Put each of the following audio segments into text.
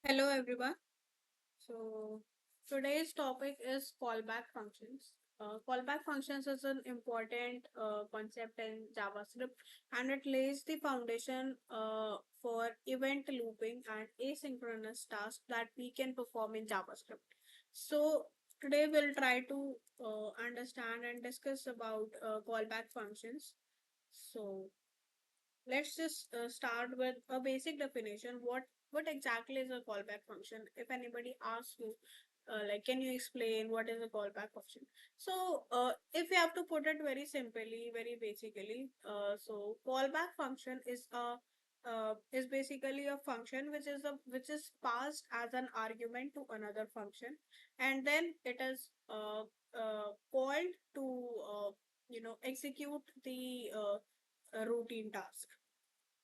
Hello everyone. So today's topic is callback functions. Callback functions is an important concept in JavaScript, and it lays the foundation for event looping and asynchronous tasks that we can perform in JavaScript. So today we'll try to understand and discuss about callback functions. So let's just start with a basic definition. What exactly is a callback function? If anybody asks you, like, can you explain what is a callback function? So, if we have to put it very simply, very basically, so callback function is basically a function which is passed as an argument to another function, and then it is called to execute the a routine task.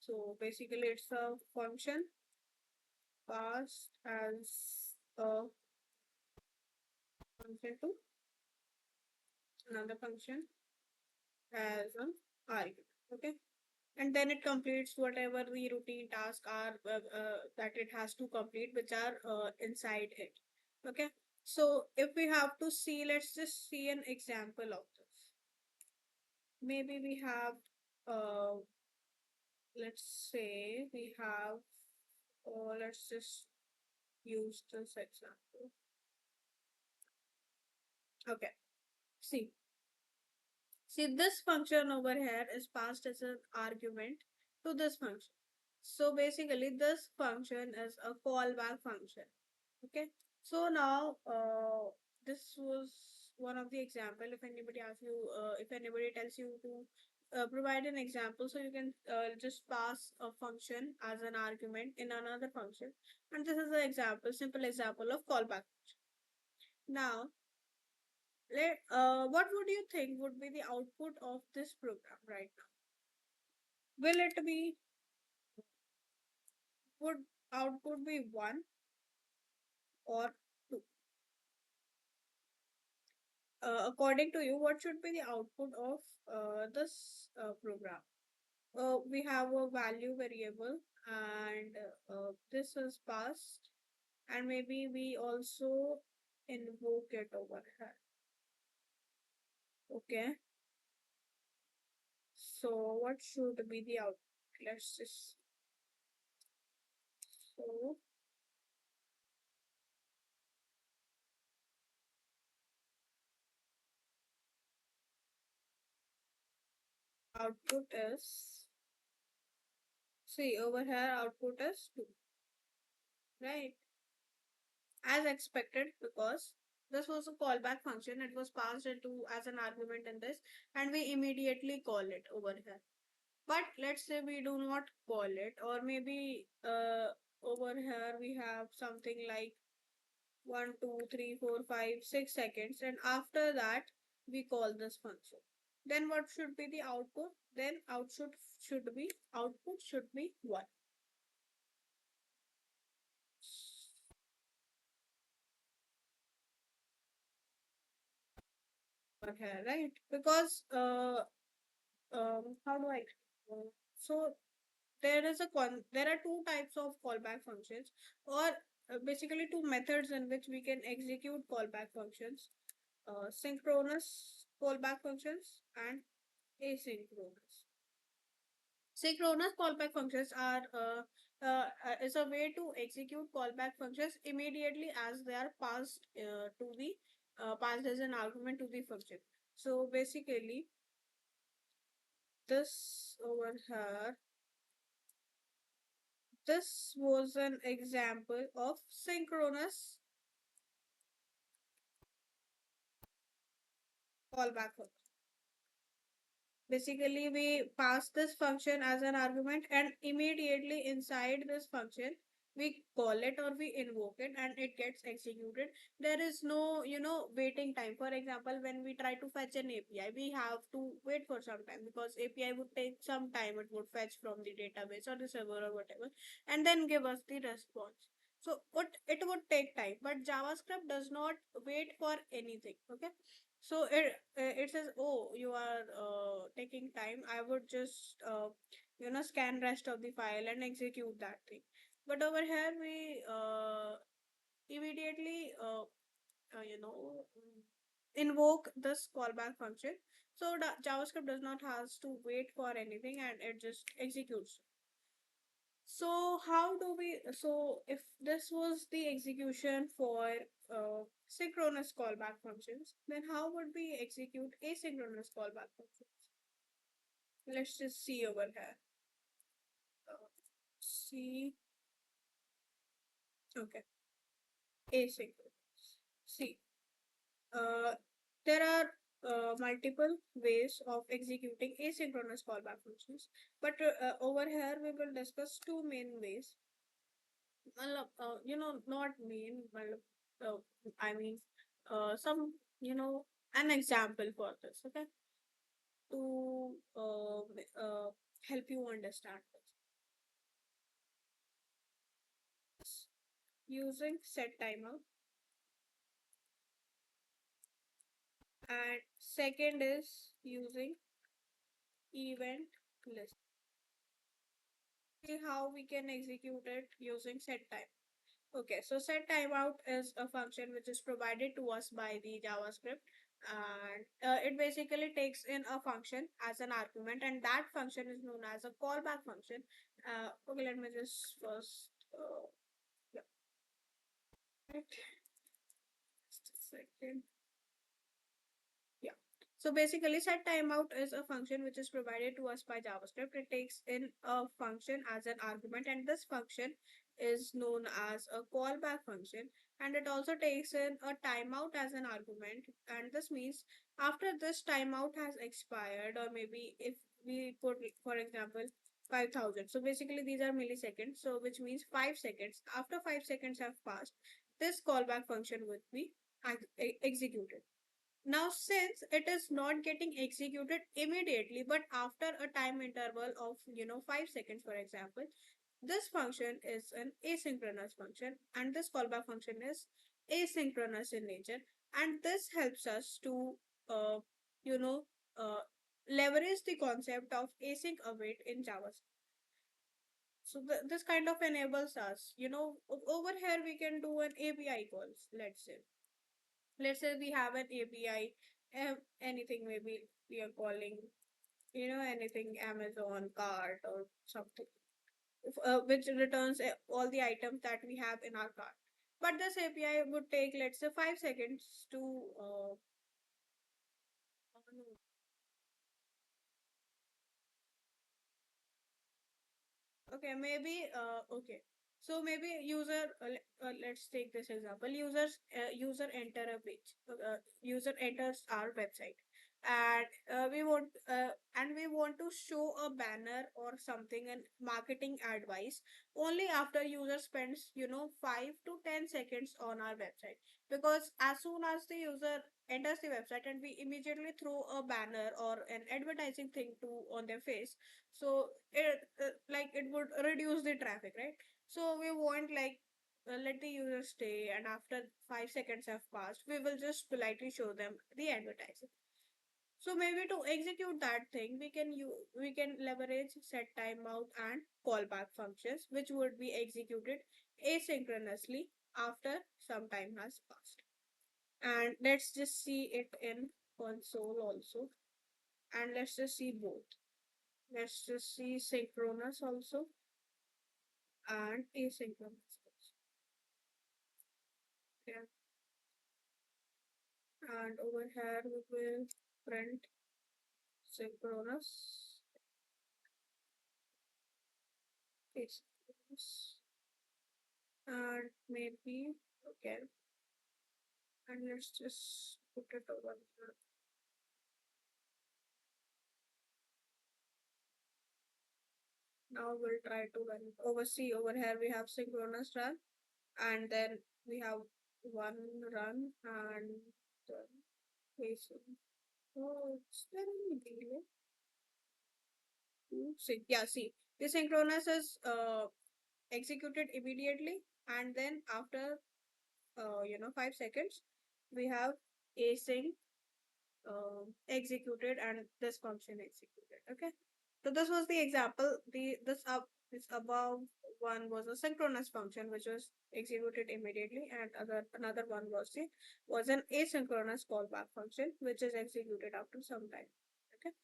So basically, it's a function passed as a function to another function as an argument. Okay, and then it completes whatever the routine tasks are that it has to complete, which are inside it. Okay, so if we have to see, let's just see an example of this. Maybe we have, uh, let's say we have, let's just use this example. Okay. See, See, this function over here is passed as an argument to this function. So basically, this function is a callback function. Okay. So now, this was one of the example. If anybody asks you, if anybody tells you to provide an example, so you can just pass a function as an argument in another function, and this is an example, simple example of callback. Now, what would you think would be the output of this program right now? Will it be, would output be one or two? According to you, what should be the output of this program? We have a value variable, and this is passed, and maybe we also invoke it over here. Okay, so what should be the output? Let's just, so output is, see over here, output is 2, right? As expected, because this was a callback function, it was passed into as an argument in this, and we immediately call it over here. But let's say we do not call it, or maybe over here we have something like 1, 2, 3, 4, 5, 6 seconds, and after that we call this function. Then what should be the output? Then output should be 1 over here, right? Because how do I explain? So there are two types of callback functions, or basically two methods in which we can execute callback functions: synchronous callback functions and asynchronous. Synchronous callback functions are is a way to execute callback functions immediately as they are passed as an argument to the function. So basically, this over here, this was an example of synchronous callback function. Basically, we pass this function as an argument, and immediately inside this function, we call it or we invoke it, and it gets executed. There is no, waiting time. For example, when we try to fetch an API, we have to wait for some time, because API would take some time. It would fetch from the database or the server or whatever, and then give us the response. So it would take time, but JavaScript does not wait for anything. Okay, so it says, oh, you are taking time. I would just scan rest of the file and execute that thing. But over here we immediately invoke this callback function. So the JavaScript does not has to wait for anything and it just executes. So how do we, so if this was the execution for synchronous callback functions, then how would we execute asynchronous callback functions? Let's just see over here. See, okay, asynchronous. See, uh, there are multiple ways of executing asynchronous callback functions, but over here we will discuss two main ways. Not main, uh, I mean, some, an example for this, okay, to help you understand this. Using set timer, and second is using event list. See how we can execute it using set time. Okay, so set timeout is a function which is provided to us by the JavaScript, and it basically takes in a function as an argument, and that function is known as a callback function. Okay, let me just first, yeah, right, just a second. Yeah. So basically, set timeout is a function which is provided to us by JavaScript. It takes in a function as an argument, and this function is known as a callback function. And it also takes in a timeout as an argument. And this means after this timeout has expired, or maybe if we put, for example, 5,000. So basically, these are milliseconds. So which means 5 seconds. After 5 seconds have passed, this callback function would be executed. Now, since it is not getting executed immediately, but after a time interval of 5 seconds, for example, this function is an asynchronous function, and this callback function is asynchronous in nature, and this helps us to uh, you know uh, leverage the concept of async await in JavaScript. So this kind of enables us, over here we can do an API calls. Let's say we have an API, anything, maybe we are calling, anything Amazon cart or something, which returns all the items that we have in our cart. But this API would take, let's say, 5 seconds to, okay, maybe, okay. So maybe let's take this example. User enter a page. User enters our website, and we want to show a banner or something and marketing advice only after user spends 5 to 10 seconds on our website, because as soon as the user enters the website and we immediately throw a banner or an advertising thing to on their face, so it would reduce the traffic, right? So we want, like, let the user stay, and after 5 seconds have passed, we will just politely show them the advertising. So maybe to execute that thing, we can leverage set timeout and callback functions, which would be executed asynchronously after some time has passed. And let's just see it in console also, and let's just see both. Let's just see synchronous also and asynchronous also. Yeah. And over here we will print synchronous, asynchronous, and maybe, okay. And let's just put it over here. Now we'll try to run it. Oversee over here we have synchronous run, and then we have one run and then async. Oh, it's very delay. See, yeah, see, the synchronous is executed immediately, and then after 5 seconds we have async executed, and this function executed. Okay, so this was the example. This above one was a synchronous function which was executed immediately, and another one was an asynchronous callback function which is executed after some time. Okay.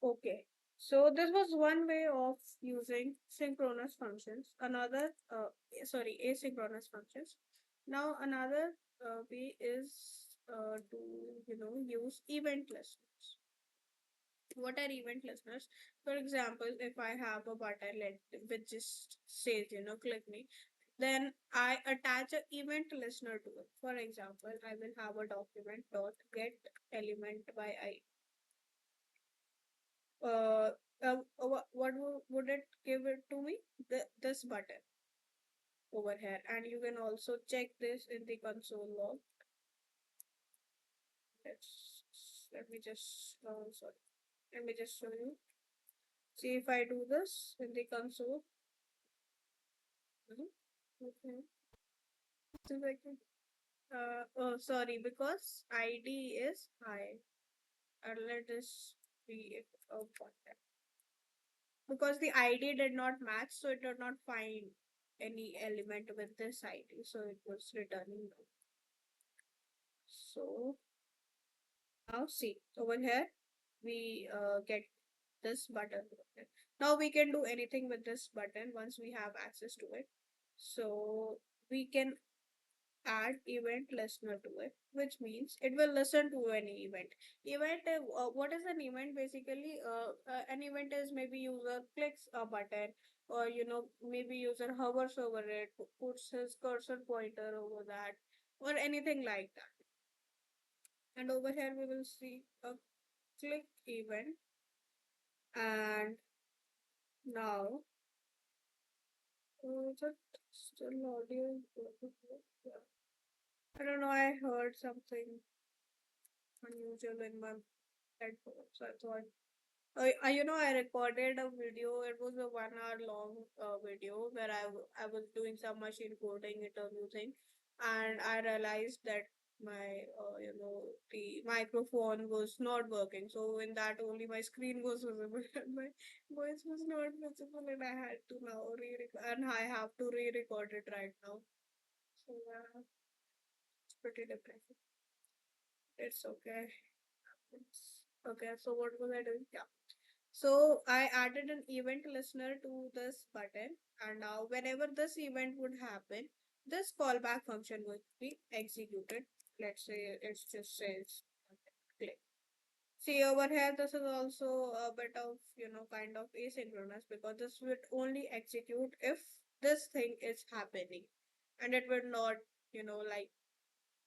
Okay. So this was one way of using synchronous functions. Sorry, asynchronous functions. Now another way is to use event listeners. What are event listeners? For example, if I have a button which just says click me, then I attach an event listener to it. For example, I will have a document dot get element by I. uh, what would it give it to me? This button over here, and you can also check this in the console log. Let me just sorry, let me just show you. See if I do this in the console. Mhm. Okay. So I can, oh sorry, because ID is high. And let this be it of contact. Because the ID did not match, so it did not find any element with this ID, so it was returning no. So now see over here we get this button. Now we can do anything with this button once we have access to it. So we can add event listener to it, which means it will listen to any event. What is an event basically? An event is maybe user clicks a button, or maybe user hovers over it, puts his cursor pointer over that, or anything like that. And over here we will see a click event. And now, is it still audio? Yeah. I don't know, I heard something unusual in my headphones. So I thought, I recorded a video. It was a 1 hour long video where I was doing some machine coding interview thing, and I realized that my the microphone was not working. So in that only my screen was visible and my voice was not visible, and I had to now and I have to re-record it right now. So yeah, it's pretty depressing. It's okay. It's okay. So what was I doing? Yeah. So I added an event listener to this button, and now whenever this event would happen, this callback function would be executed. Let's say it just says click. See over here, this is also a bit of kind of asynchronous, because this would only execute if this thing is happening, and it will not like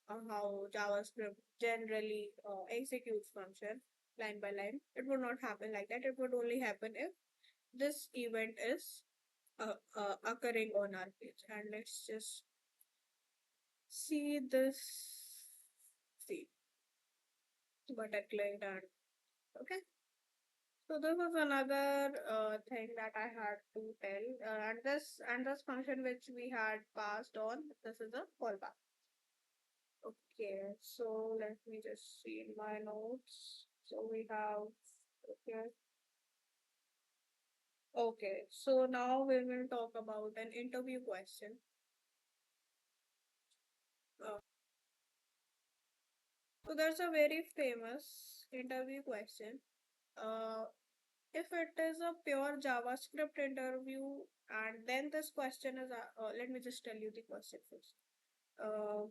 how JavaScript generally executes function line by line. It would not happen like that. It would only happen if this event is occurring on our page. And let's just see this. See, button clicked, and okay. So this was another thing that I had to tell, and this function which we had passed on. This is a callback. Okay, so let me just see in my notes. So we have, okay. Okay, so now we will talk about an interview question. Uh, so there's a very famous interview question. Uh, if it is a pure JavaScript interview, and then this question is, let me just tell you the question first. Uh,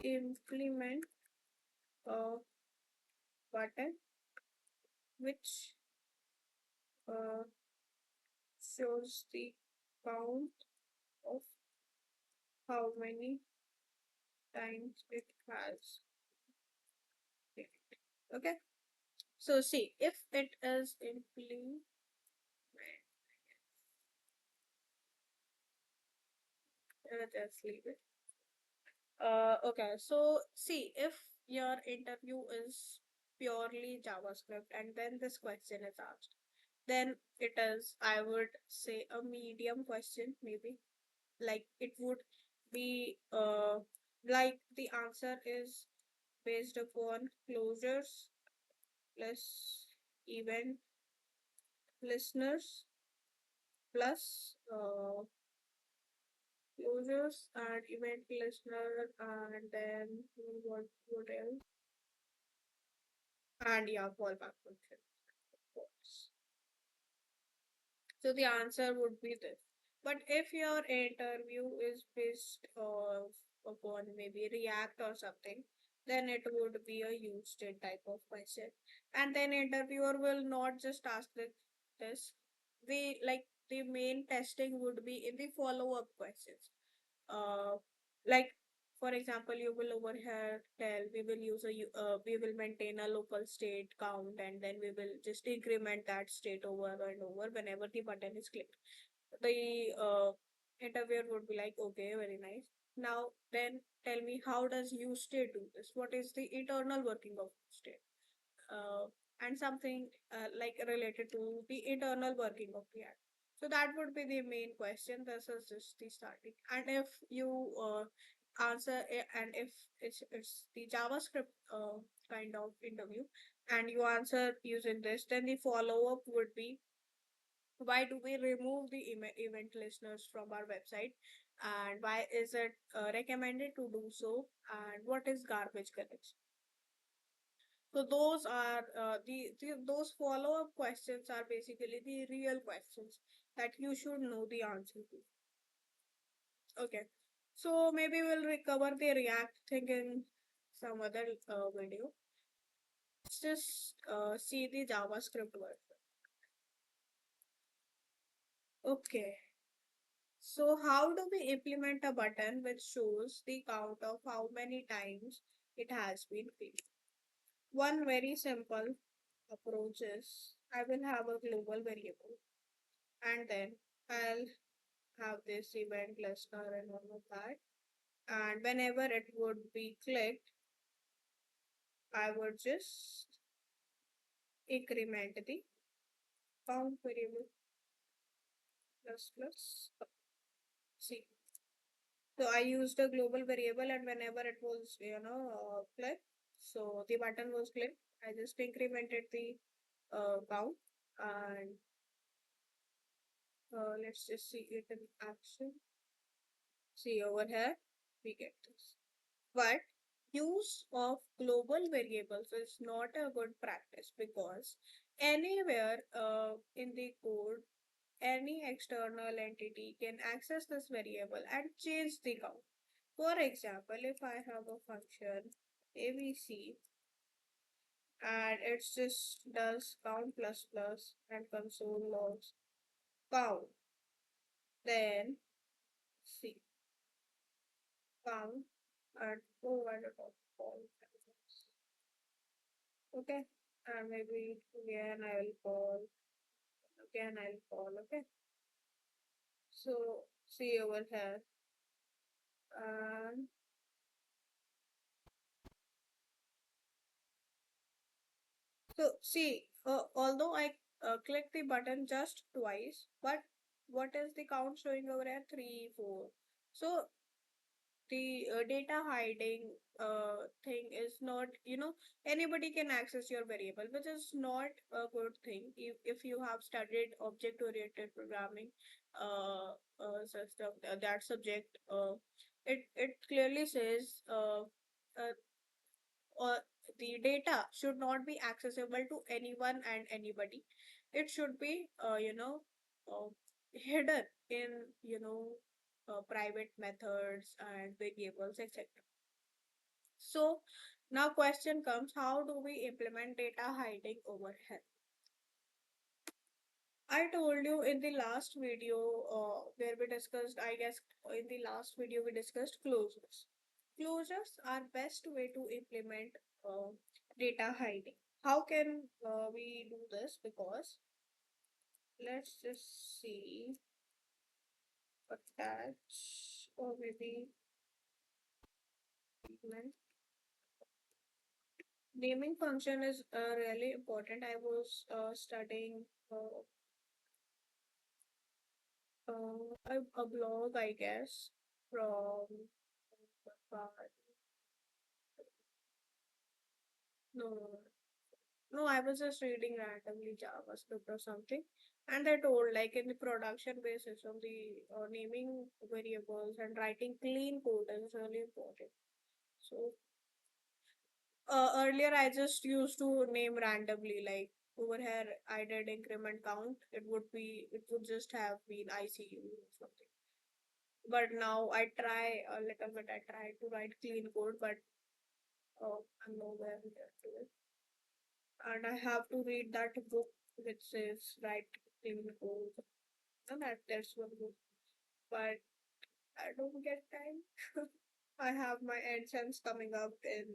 Implement a button which uh, shows the count of how many times it has clicked. Okay. So see, if it is implement, just leave it. Okay. So see, if your interview is purely JavaScript and then this question is asked, then it is, I would say, a medium question, maybe. Like it would be like the answer is based upon closures plus event listeners plus closures and event listener, and then what else? And yeah, callback function, of course. So the answer would be this. But if your interview is based upon maybe React or something, then it would be a use state type of question. And then interviewer will not just ask this. The main testing would be in the follow-up questions. uh, like for example, you will over here tell we will we will maintain a local state count, and then we will just increment that state over and over whenever the button is clicked. The interviewer would be like, okay, very nice. Now then tell me, how does use state do this? What is the internal working of state? uh, and something like related to the internal working of the app. So that would be the main question. This is just the starting. And if you answer it, and if it's the JavaScript kind of interview, and you answer using this, then the follow up would be, why do we remove the event listeners from our website, and why is it recommended to do so, and what is garbage collection? So those are those follow-up questions are basically the real questions that you should know the answer to. Okay. So maybe we'll recover the React thing in some other video. Let's just see the JavaScript version. Okay. So how do we implement a button which shows the count of how many times it has been clicked? One very simple approach is, I will have a global variable, and then I'll have this event listener and all of that. And whenever it would be clicked, I would just increment the count variable plus c. So I used a global variable, and whenever it was clicked, so the button was clicked, I just incremented the count, and let's just see it in action. See over here, we get this. But use of global variables is not a good practice, because anywhere in the code, any external entity can access this variable and change the count. For example, if I have a function ABC, and it just does count plus plus and console logs count, then see count and provider of all. Okay. And maybe again I'll call. Again I'll call. Okay. So see over here. And so see, although I click the button just twice, but what is the count showing over here? 3, 4. So the data hiding thing is not, anybody can access your variable, which is not a good thing. If you have studied object oriented programming system, that subject, it clearly says uh, the data should not be accessible to anyone and anybody. It should be uh, hidden in private methods and variables, etc. So now question comes, how do we implement data hiding over here? I told you in the last video, where we discussed, I guess in the last video we discussed closures. Closures are best way to implement uh, data hiding. How can we do this? Because let's just see, attach, or maybe segment. Naming function is really important. I was studying a blog, I guess, from uh, no, no, no, I was just reading randomly JavaScript or something, And they told, like in the production basis of the naming variables and writing clean code is really important. So earlier I just used to name randomly, like over here I did increment count. It would just have been ICU or something. But now I try a little bit. I try to write clean code, but I'm nowhere near to it. And I have to read that book which says write clean code. And that's one book. But I don't get time. I have my exams coming up in,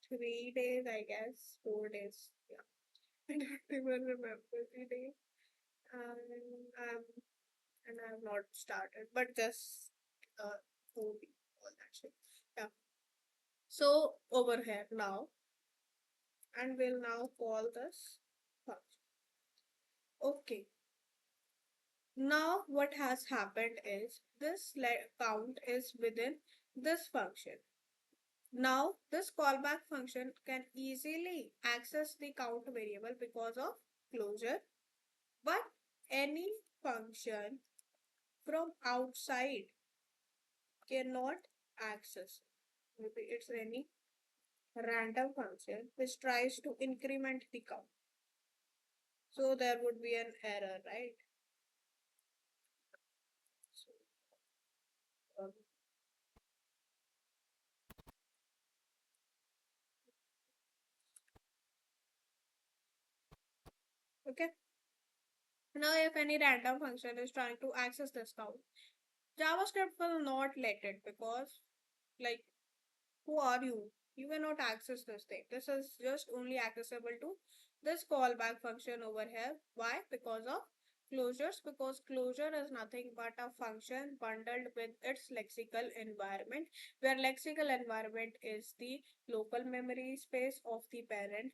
3 days, I guess, 4 days. Yeah, I don't even remember the day. And I have not started, but just movie, all that shit. Yeah. So over here now, and we'll now call this function. Okay. Now what has happened is this count is within this function. Now, this callback function can easily access the count variable because of closure, but any function from outside cannot access it. Maybe it's any random function which tries to increment the count. So there would be an error, right? So, um, okay. Now, if any random function is trying to access this count, JavaScript will not let it because, like, who are you? You cannot access this thing. This is just only accessible to this callback function over here. Why? Because of closures. Because closure is nothing but a function bundled with its lexical environment, where lexical environment is the local memory space of the parent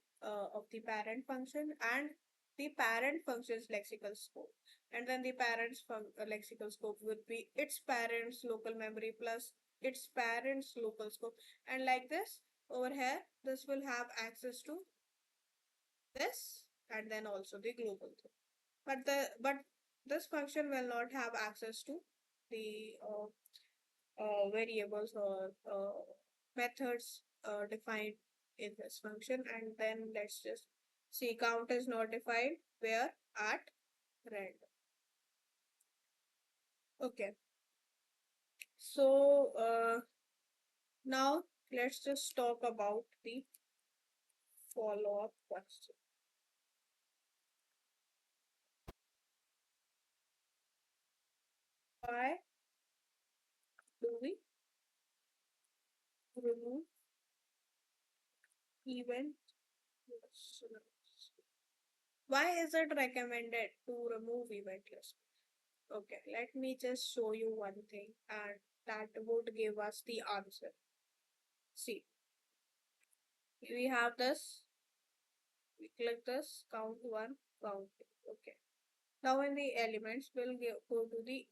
function and the parent function's lexical scope. And then the lexical scope would be its parent's local memory plus its parent's local scope, and like this over here this will have access to this and then also the global thing. But this function will not have access to the variables or methods defined in this function. And then let's just see, count is not defined where at random. Okay, so now let's just talk about the follow-up question. Why do we remove event listeners? Why is it recommended to remove event listeners? Okay, let me just show you one thing and that would give us the answer. See, we have this, we click this, count one, count two. Okay. Now in the elements, go to the,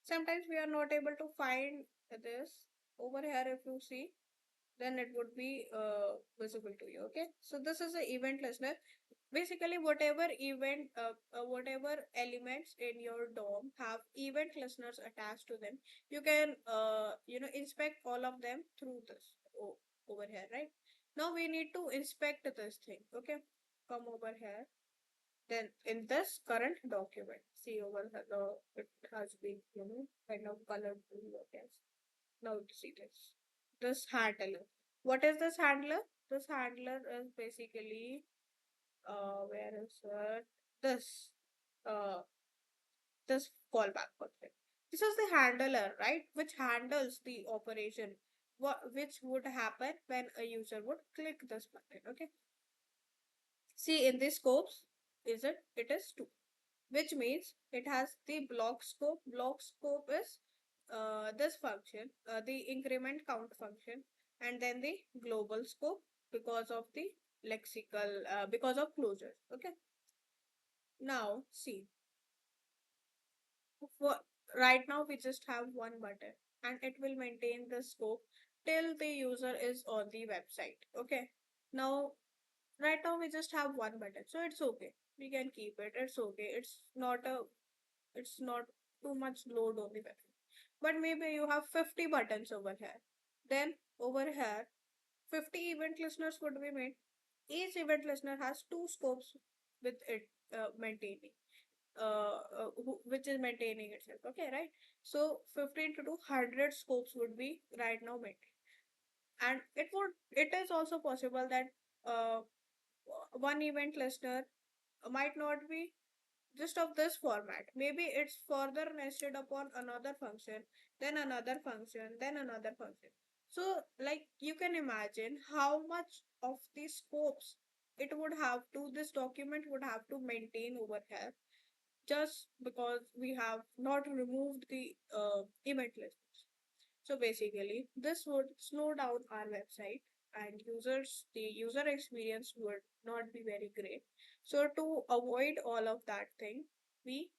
sometimes we are not able to find this. Over here, if you see, then it would be visible to you. Okay, so this is a event listener. Basically whatever elements in your DOM have event listeners attached to them, you can inspect all of them through this over here, right? Now we need to inspect this thing. Okay, come over here. Then in this current document, see over here, it has been kind of colored blue, I guess. Now to see this handler. What is this handler? This handler is basically where is it? This uh this callback function. This is the handler, right? Which handles the operation. Which would happen when a user would click this button. Okay. See in the scopes, it is two, which means it has the block scope. Block scope is this function, the increment count function, and then the global scope because of the because of closures. Okay. Now see, for right now we just have one button and it will maintain the scope till the user is on the website. Okay. Now right now we just have one button, so it's okay. we can keep it. It's okay. It's not too much load on the website. But maybe you have 50 buttons over here. Then over here, 50 event listeners would be made. Each event listener has two scopes with it maintaining, which is maintaining itself. Okay, right? So 15 to 200 scopes would be right now maintained, and it is also possible that uh, one event listener might not be just of this format. Maybe it's further nested upon another function, then another function, then another function. So, like, you can imagine how much of these scopes this document would have to maintain over here, just because we have not removed the event list. So basically, this would slow down our website, and the user experience would not be very great. So to avoid all of that thing, we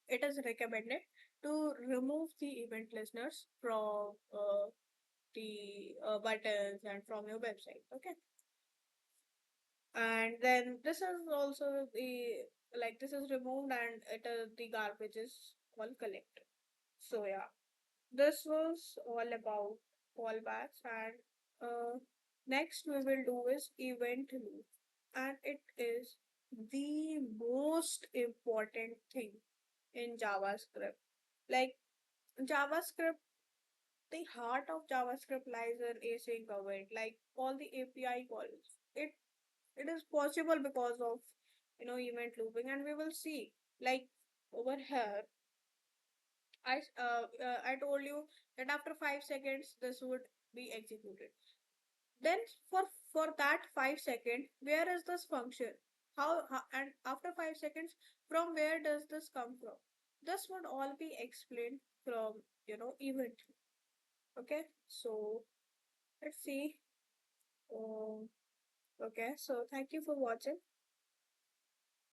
it is recommended to remove the event listeners from the buttons and from your website. Okay, and then this is also this is removed, and the garbage is all collected. So yeah, this was all about callbacks, and next we will do is event loop, and it is the most important thing in JavaScript. Like JavaScript, the heart of JavaScript lies in async await, like all the API calls. It is possible because of event looping, and we will see like over here. I told you that after 5 seconds this would be executed. Then for that 5 second, where is this function? How and after 5 seconds, from where does this come from? This would all be explained from event. Okay, so let's see. Um, okay, so thank you for watching.